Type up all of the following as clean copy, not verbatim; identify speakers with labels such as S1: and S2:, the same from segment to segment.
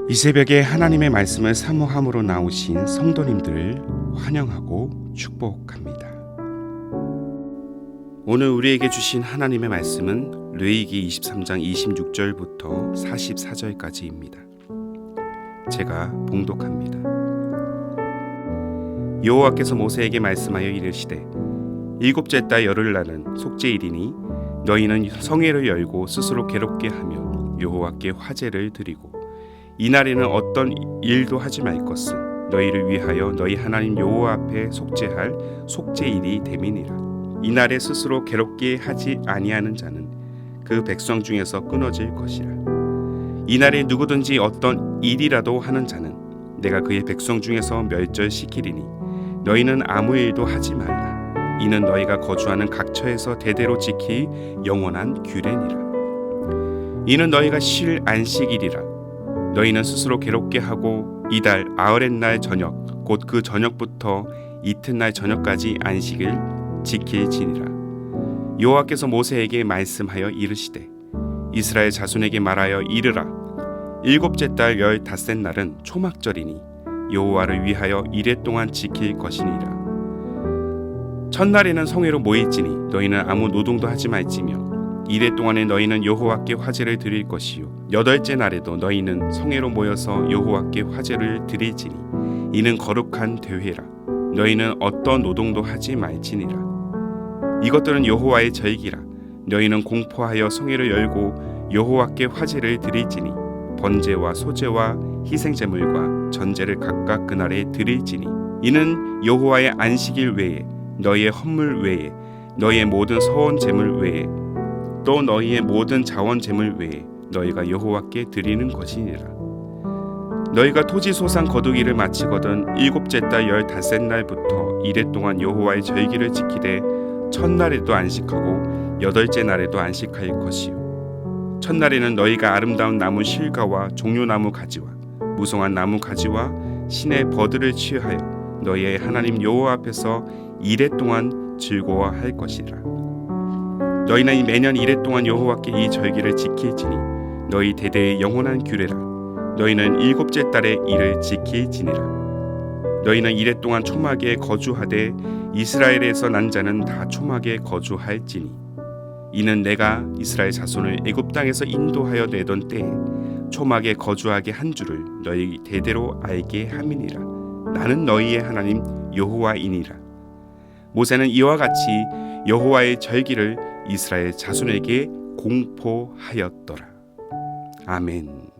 S1: 이 새벽에 하나님의 말씀을 사모함으로 나오신 성도님들을 환영하고 축복합니다. 오늘 우리에게 주신 하나님의 말씀은 레위기 23장 26절부터 44절까지입니다. 제가 봉독합니다. 여호와께서 모세에게 말씀하여 이르시되 일곱째 달 열흘날은 속죄일이니 너희는 성회를 열고 스스로 괴롭게 하며 여호와께 화제를 드리고 이날에는 어떤 일도 하지 말 것은 너희를 위하여 너희 하나님 여호와 앞에 속죄할 속죄일이 됨이니라. 이날에 스스로 괴롭게 하지 아니하는 자는 그 백성 중에서 끊어질 것이라. 이날에 누구든지 어떤 일이라도 하는 자는 내가 그의 백성 중에서 멸절시키리니 너희는 아무 일도 하지 말라. 이는 너희가 거주하는 각처에서 대대로 지킬 영원한 규례니라. 이는 너희가 쉴 안식일이라. 너희는 스스로 괴롭게 하고 이달 아흐렛날 저녁 곧 그 저녁부터 이튿날 저녁까지 안식을 지킬지니라. 여호와께서 모세에게 말씀하여 이르시되 이스라엘 자손에게 말하여 이르라. 일곱째 달 15째 날은 초막절이니 여호와를 위하여 이레 동안 지킬 것이니라. 첫날에는 성회로 모일지니 너희는 아무 노동도 하지 말지며 이레 동안에 너희는 여호와께 화제를 드릴 것이요 여덟째 날에도 너희는 성회로 모여서 여호와께 화제를 드릴지니 이는 거룩한 대회라. 너희는 어떤 노동도 하지 말지니라. 이것들은 여호와의 절기라. 너희는 공포하여 성회를 열고 여호와께 화제를 드릴지니 번제와 소제와 희생제물과 전제를 각각 그날에 드릴지니 이는 여호와의 안식일 외에 너희의 헌물 외에 너희의 모든 서원 제물 외에 또 너희의 모든 자원 제물 외에 너희가 여호와께 드리는 것이니라. 너희가 토지 소산 거두기를 마치거든 일곱째 달 15째 날부터 이레 동안 여호와의 절기를 지키되 첫날에도 안식하고 여덟째 날에도 안식할 것이요 첫날에는 너희가 아름다운 나무 실과와 종려나무 가지와 무성한 나무 가지와 신의 버들을 취하여 너희의 하나님 여호와 앞에서 이레 동안 즐거워할 것이라. 너희는 매년 이레 동안 여호와께 이 절기를 지킬지니 너희 대대의 영원한 규례라. 너희는 일곱째 달에 이를 지킬지니라. 너희는 이레 동안 초막에 거주하되 이스라엘에서 난 자는 다 초막에 거주할지니 이는 내가 이스라엘 자손을 애굽 땅에서 인도하여 내던 때에 초막에 거주하게 한 줄을 너희 대대로 알게 함이니라. 나는 너희의 하나님 여호와이니라. 모세는 이와 같이 여호와의 절기를 이스라엘 자손에게 공포하였더라. 아멘.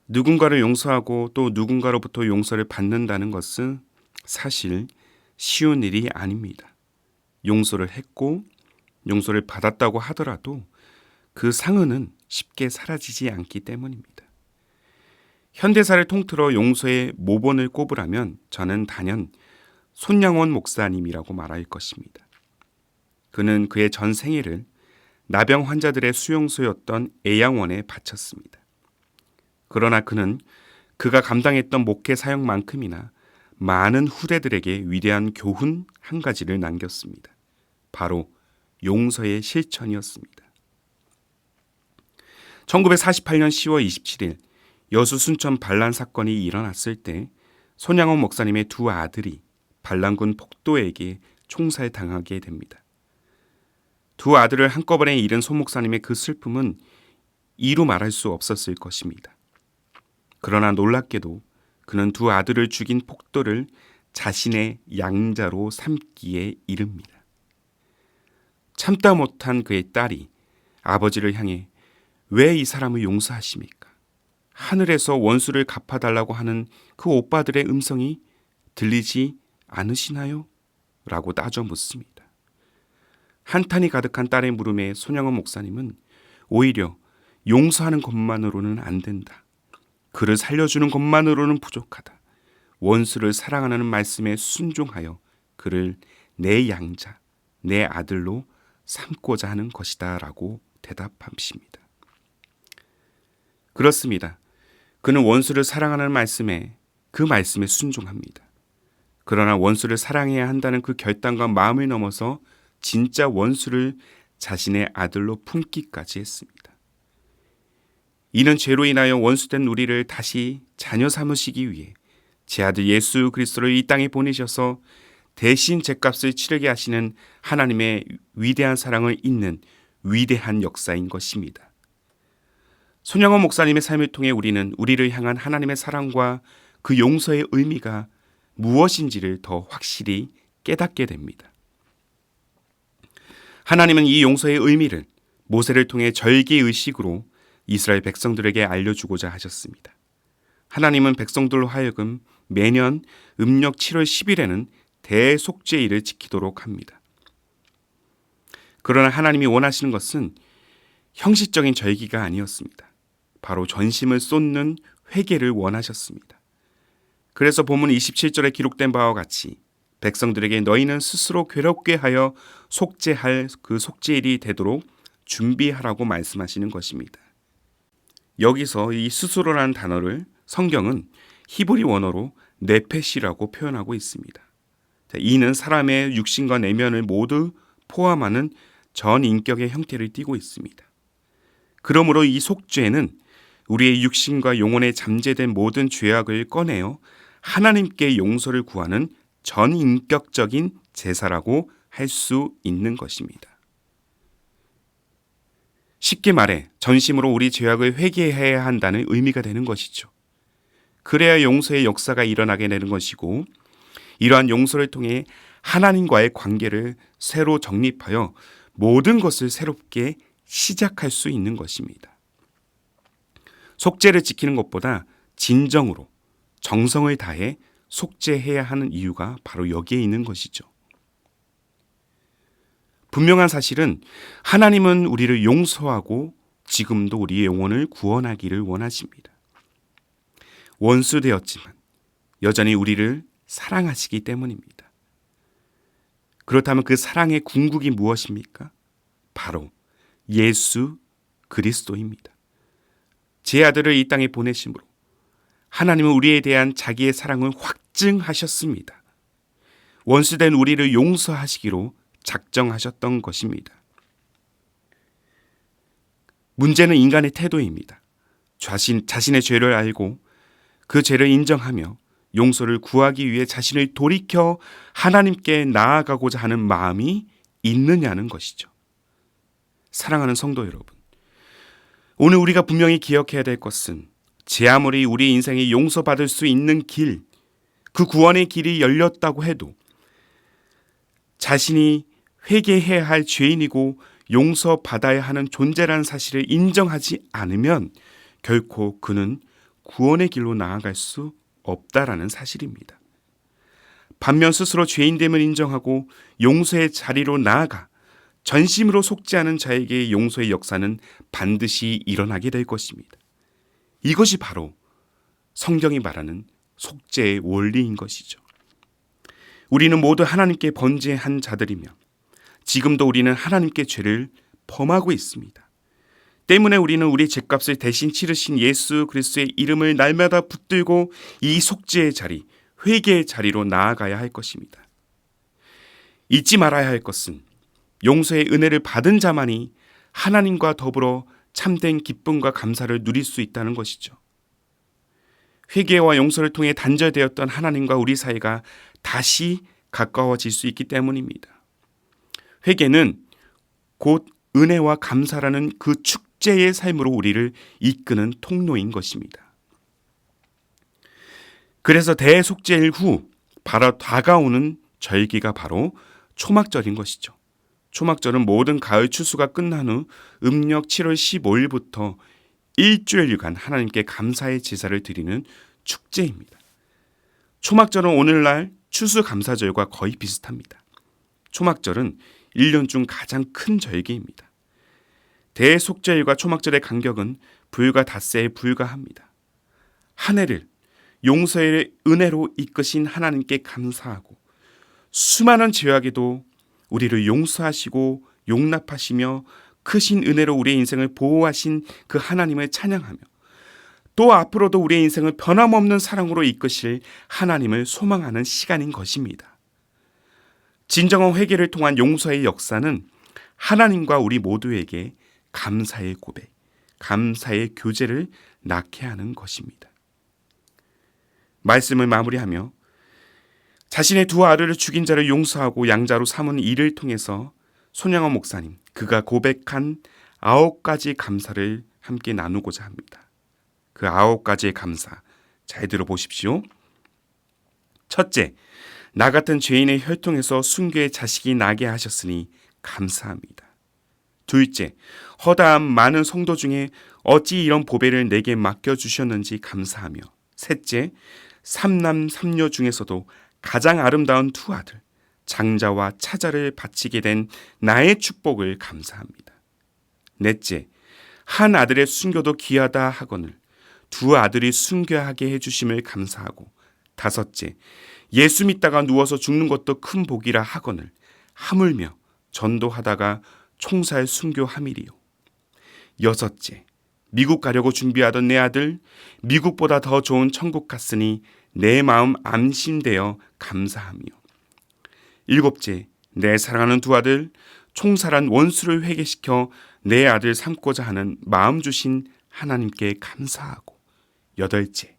S1: 누군가를 용서하고 또 누군가로부터 용서를 받는다는 것은 사실 쉬운 일이 아닙니다. 용서를 했고 용서를 받았다고 하더라도 그 상흔은 쉽게 사라지지 않기 때문입니다. 현대사를 통틀어 용서의 모본을 꼽으라면 저는 단연 손양원 목사님이라고 말할 것입니다. 그는 그의 전 생애를 나병 환자들의 수용소였던 애양원에 바쳤습니다. 그러나 그는 그가 감당했던 목회 사역만큼이나 많은 후대들에게 위대한 교훈 한 가지를 남겼습니다. 바로 용서의 실천이었습니다. 1948년 10월 27일 여수 순천 반란 사건이 일어났을 때 손양원 목사님의 두 아들이 반란군 폭도에게 총살당하게 됩니다. 두 아들을 한꺼번에 잃은 손 목사님의 그 슬픔은 이루 말할 수 없었을 것입니다. 그러나 놀랍게도 그는 두 아들을 죽인 폭도를 자신의 양자로 삼기에 이릅니다. 참다 못한 그의 딸이 아버지를 향해 왜 이 사람을 용서하십니까? 하늘에서 원수를 갚아달라고 하는 그 오빠들의 음성이 들리지 않으시나요? 라고 따져 묻습니다. 한탄이 가득한 딸의 물음에 손양원 목사님은 오히려 용서하는 것만으로는 안 된다. 그를 살려주는 것만으로는 부족하다. 원수를 사랑하는 말씀에 순종하여 그를 내 양자, 내 아들로 삼고자 하는 것이다 라고 대답하십니다. 그렇습니다. 그는 원수를 사랑하는 말씀에 그 말씀에 순종합니다. 그러나 원수를 사랑해야 한다는 그 결단과 마음을 넘어서 진짜 원수를 자신의 아들로 품기까지 했습니다. 이는 죄로 인하여 원수된 우리를 다시 자녀 삼으시기 위해 제 아들 예수 그리스도를 이 땅에 보내셔서 대신 죄값을 치르게 하시는 하나님의 위대한 사랑을 잇는 위대한 역사인 것입니다. 손영원 목사님의 삶을 통해 우리는 우리를 향한 하나님의 사랑과 그 용서의 의미가 무엇인지를 더 확실히 깨닫게 됩니다. 하나님은 이 용서의 의미를 모세를 통해 절기의식으로 이스라엘 백성들에게 알려주고자 하셨습니다. 하나님은 백성들로 하여금 매년 음력 7월 10일에는 대속죄일을 지키도록 합니다. 그러나 하나님이 원하시는 것은 형식적인 절기가 아니었습니다. 바로 전심을 쏟는 회개를 원하셨습니다. 그래서 본문 27절에 기록된 바와 같이 백성들에게 너희는 스스로 괴롭게 하여 속죄할 그 속죄일이 되도록 준비하라고 말씀하시는 것입니다. 여기서 이 스스로라는 단어를 성경은 히브리 원어로 네페시라고 표현하고 있습니다. 이는 사람의 육신과 내면을 모두 포함하는 전 인격의 형태를 띠고 있습니다. 그러므로 이 속죄는 우리의 육신과 영혼에 잠재된 모든 죄악을 꺼내어 하나님께 용서를 구하는 전 인격적인 제사라고 할 수 있는 것입니다. 쉽게 말해 전심으로 우리 죄악을 회개해야 한다는 의미가 되는 것이죠. 그래야 용서의 역사가 일어나게 되는 것이고, 이러한 용서를 통해 하나님과의 관계를 새로 정립하여 모든 것을 새롭게 시작할 수 있는 것입니다. 속죄를 지키는 것보다 진정으로 정성을 다해 속죄해야 하는 이유가 바로 여기에 있는 것이죠. 분명한 사실은 하나님은 우리를 용서하고 지금도 우리의 영혼을 구원하기를 원하십니다. 원수되었지만 여전히 우리를 사랑하시기 때문입니다. 그렇다면 그 사랑의 궁극이 무엇입니까? 바로 예수 그리스도입니다. 제 아들을 이 땅에 보내심으로 하나님은 우리에 대한 자기의 사랑을 확증하셨습니다. 원수된 우리를 용서하시기로 작정하셨던 것입니다. 문제는 인간의 태도입니다. 자신의 죄를 알고 그 죄를 인정하며 용서를 구하기 위해 자신을 돌이켜 하나님께 나아가고자 하는 마음이 있느냐는 것이죠. 사랑하는 성도 여러분, 오늘 우리가 분명히 기억해야 될 것은 제 아무리 우리 인생에 용서받을 수 있는 길, 그 구원의 길이 열렸다고 해도 자신이 회개해야 할 죄인이고 용서받아야 하는 존재라는 사실을 인정하지 않으면 결코 그는 구원의 길로 나아갈 수 없다라는 사실입니다. 반면 스스로 죄인됨을 인정하고 용서의 자리로 나아가 전심으로 속죄하는 자에게 용서의 역사는 반드시 일어나게 될 것입니다. 이것이 바로 성경이 말하는 속죄의 원리인 것이죠. 우리는 모두 하나님께 번제한 자들이며 지금도 우리는 하나님께 죄를 범하고 있습니다. 때문에 우리는 우리 죄값을 대신 치르신 예수 그리스도의 이름을 날마다 붙들고 이 속죄의 자리, 회개의 자리로 나아가야 할 것입니다. 잊지 말아야 할 것은 용서의 은혜를 받은 자만이 하나님과 더불어 참된 기쁨과 감사를 누릴 수 있다는 것이죠. 회개와 용서를 통해 단절되었던 하나님과 우리 사이가 다시 가까워질 수 있기 때문입니다. 회개는 곧 은혜와 감사라는 그 축제의 삶으로 우리를 이끄는 통로인 것입니다. 그래서 대속죄일 후 바로 다가오는 절기가 바로 초막절인 것이죠. 초막절은 모든 가을 추수가 끝난 후 음력 7월 15일부터 일주일간 하나님께 감사의 제사를 드리는 축제입니다. 초막절은 오늘날 추수감사절과 거의 비슷합니다. 초막절은 1년 중 가장 큰 절기입니다. 대속죄일과 초막절의 간격은 불과 닷새에 불과합니다. 한 해를 용서의 은혜로 이끄신 하나님께 감사하고 수많은 죄악에도 우리를 용서하시고 용납하시며 크신 은혜로 우리의 인생을 보호하신 그 하나님을 찬양하며 또 앞으로도 우리의 인생을 변함없는 사랑으로 이끄실 하나님을 소망하는 시간인 것입니다. 진정한 회개를 통한 용서의 역사는 하나님과 우리 모두에게 감사의 고백, 감사의 교제를 낳게 하는 것입니다. 말씀을 마무리하며 자신의 두 아들을 죽인 자를 용서하고 양자로 삼은 일을 통해서 손양원 목사님, 그가 고백한 9가지 감사를 함께 나누고자 합니다. 그 9가지의 감사, 잘 들어보십시오. 첫째, 나 같은 죄인의 혈통에서 순교의 자식이 나게 하셨으니 감사합니다. 둘째, 허다한 많은 성도 중에 어찌 이런 보배를 내게 맡겨주셨는지 감사하며, 셋째, 삼남 삼녀 중에서도 가장 아름다운 두 아들, 장자와 차자를 바치게 된 나의 축복을 감사합니다. 넷째, 한 아들의 순교도 귀하다 하거늘 두 아들이 순교하게 해주심을 감사하고, 다섯째, 예수 믿다가 누워서 죽는 것도 큰 복이라 하거늘 하물며 전도하다가 총살 순교함이리요. 여섯째, 미국 가려고 준비하던 내 아들 미국보다 더 좋은 천국 갔으니 내 마음 안심되어 감사하며, 일곱째, 내 사랑하는 두 아들 총살한 원수를 회개시켜 내 아들 삼고자 하는 마음 주신 하나님께 감사하고, 여덟째,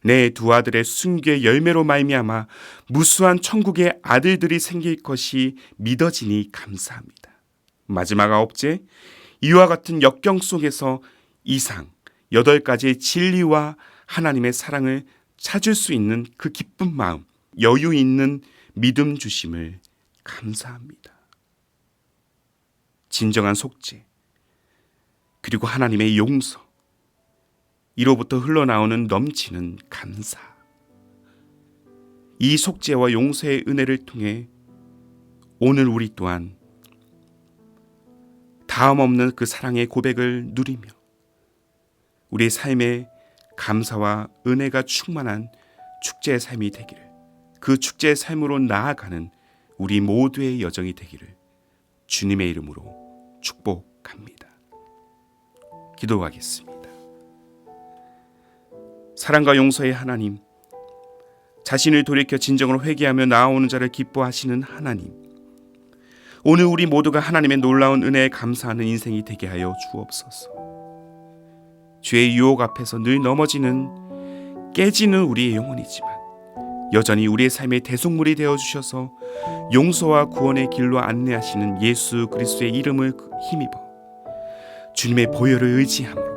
S1: 내 두 아들의 순교의 열매로 말미암아 무수한 천국의 아들들이 생길 것이 믿어지니 감사합니다. 마지막 아홉째, 이와 같은 역경 속에서 이상 8가지의 진리와 하나님의 사랑을 찾을 수 있는 그 기쁜 마음, 여유 있는 믿음 주심을 감사합니다. 진정한 속죄, 그리고 하나님의 용서, 이로부터 흘러나오는 넘치는 감사. 이 속죄와 용서의 은혜를 통해 오늘 우리 또한 다음 없는 그 사랑의 고백을 누리며 우리의 삶에 감사와 은혜가 충만한 축제의 삶이 되기를, 그 축제의 삶으로 나아가는 우리 모두의 여정이 되기를 주님의 이름으로 축복합니다. 기도하겠습니다. 사랑과 용서의 하나님, 자신을 돌이켜 진정으로 회개하며 나아오는 자를 기뻐하시는 하나님, 오늘 우리 모두가 하나님의 놀라운 은혜에 감사하는 인생이 되게 하여 주옵소서. 죄의 유혹 앞에서 늘 넘어지는, 깨지는 우리의 영혼이지만 여전히 우리의 삶의 대속물이 되어주셔서 용서와 구원의 길로 안내하시는 예수 그리스도의 이름을 힘입어 주님의 보혈을 의지함으로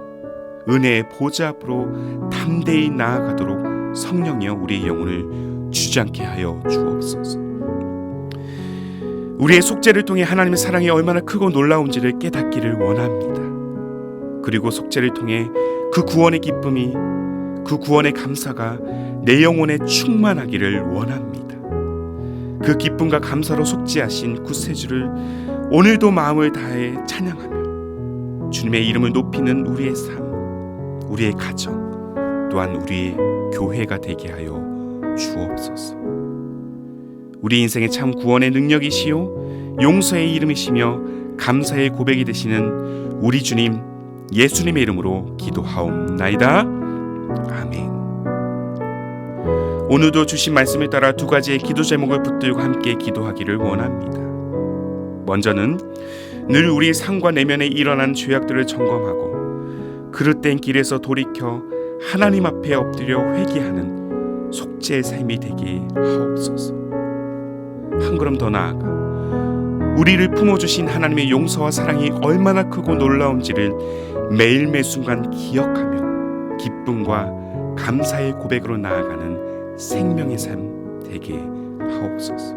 S1: 은혜의 보좌 앞으로 담대히 나아가도록 성령이여 우리의 영혼을 주장케 하여 주옵소서. 우리의 속죄를 통해 하나님의 사랑이 얼마나 크고 놀라운지를 깨닫기를 원합니다. 그리고 속죄를 통해 그 구원의 기쁨이, 그 구원의 감사가 내 영혼에 충만하기를 원합니다. 그 기쁨과 감사로 속죄하신 구세주를 오늘도 마음을 다해 찬양하며 주님의 이름을 높이는 우리의 삶, 우리의 가정, 또한 우리의 교회가 되게 하여 주옵소서. 우리 인생의 참 구원의 능력이시요 용서의 이름이시며 감사의 고백이 되시는 우리 주님 예수님의 이름으로 기도하옵나이다. 아멘. 오늘도 주신 말씀을 따라 2가지의 기도 제목을 붙들고 함께 기도하기를 원합니다. 먼저는 늘 우리 삶과 내면에 일어난 죄악들을 점검하고 그릇된 길에서 돌이켜 하나님 앞에 엎드려 회개하는 속죄의 삶이 되게 하옵소서. 한 걸음 더 나아가 우리를 품어주신 하나님의 용서와 사랑이 얼마나 크고 놀라운지를 매일 매 순간 기억하며 기쁨과 감사의 고백으로 나아가는 생명의 삶 되게 하옵소서.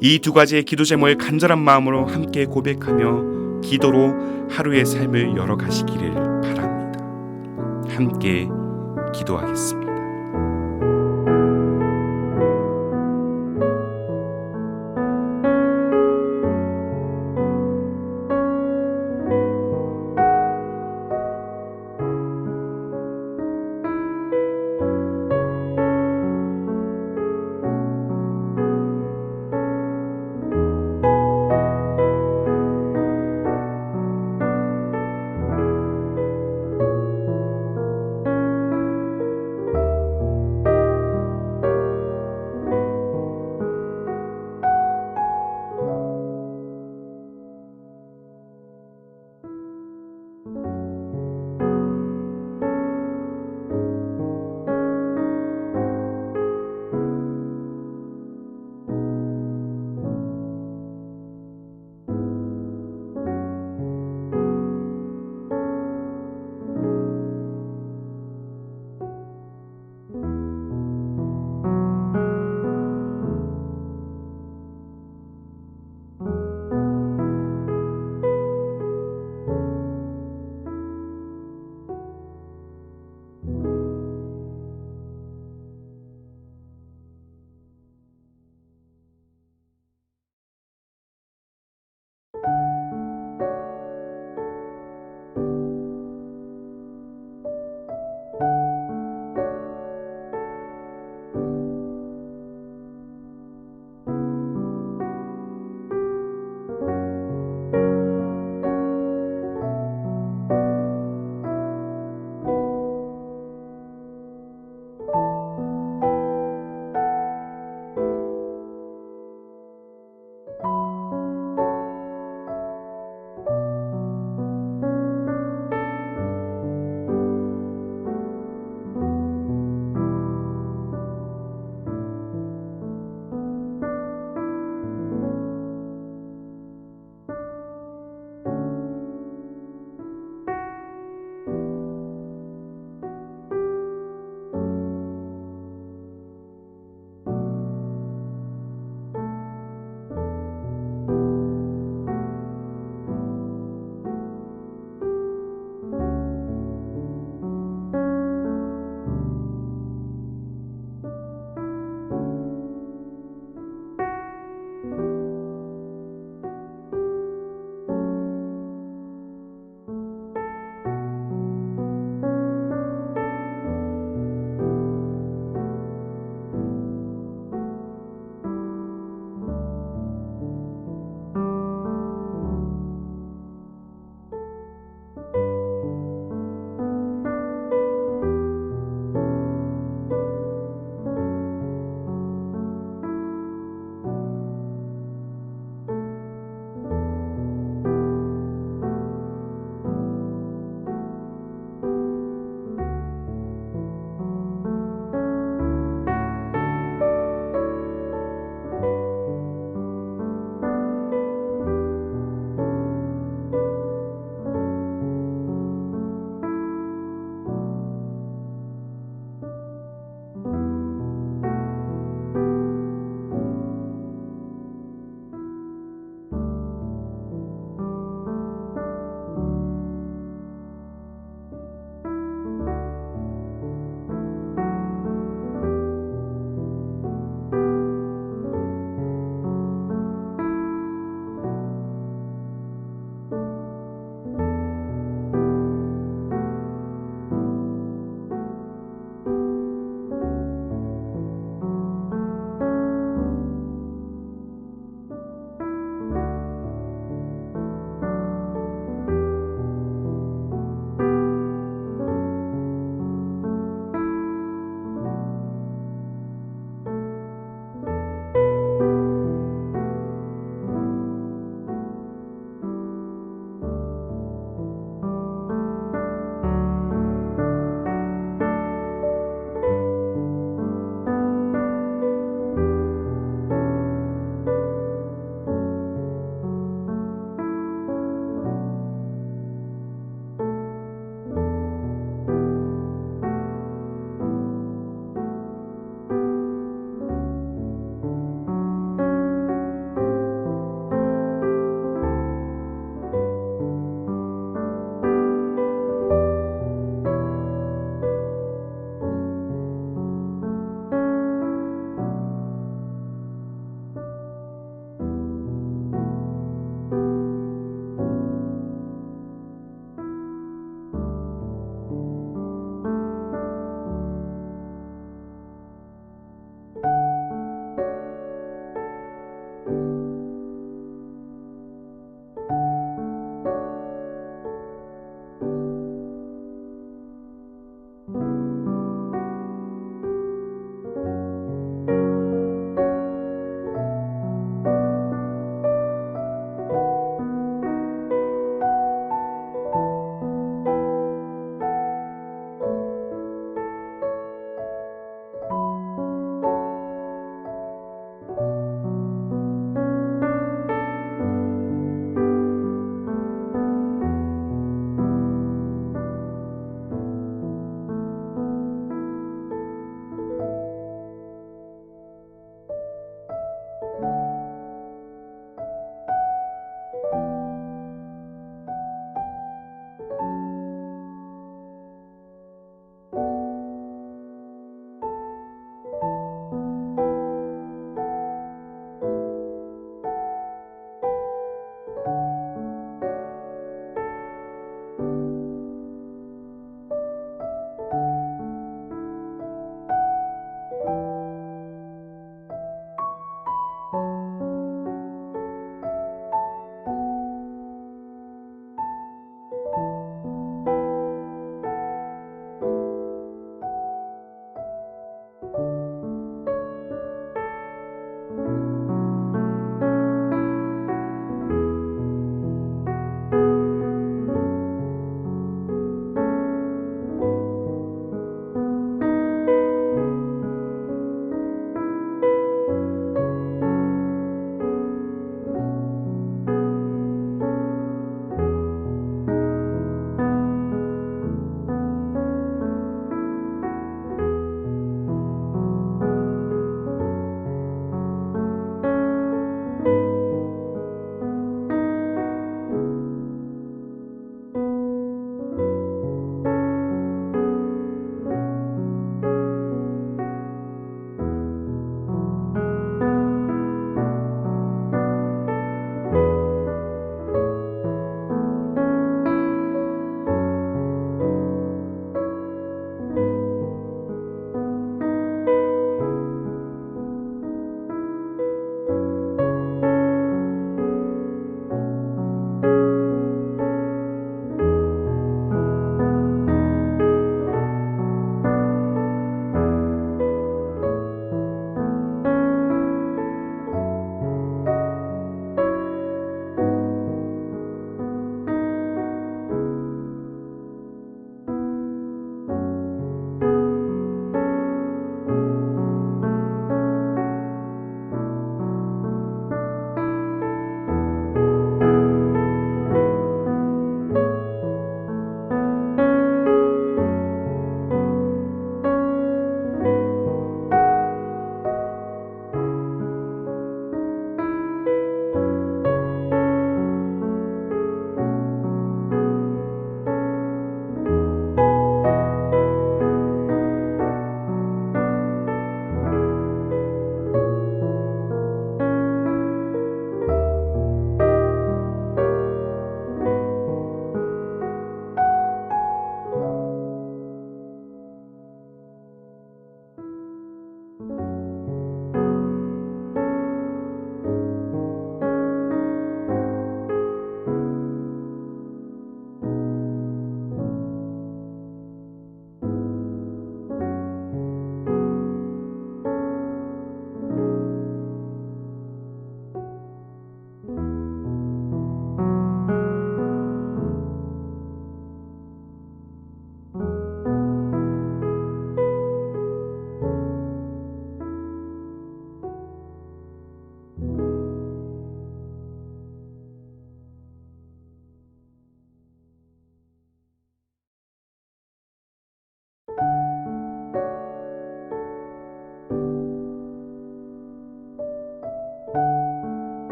S1: 이 2가지의 기도 제목을 간절한 마음으로 함께 고백하며 기도로 하루의 삶을 열어가시기를 바랍니다. 함께 기도하겠습니다.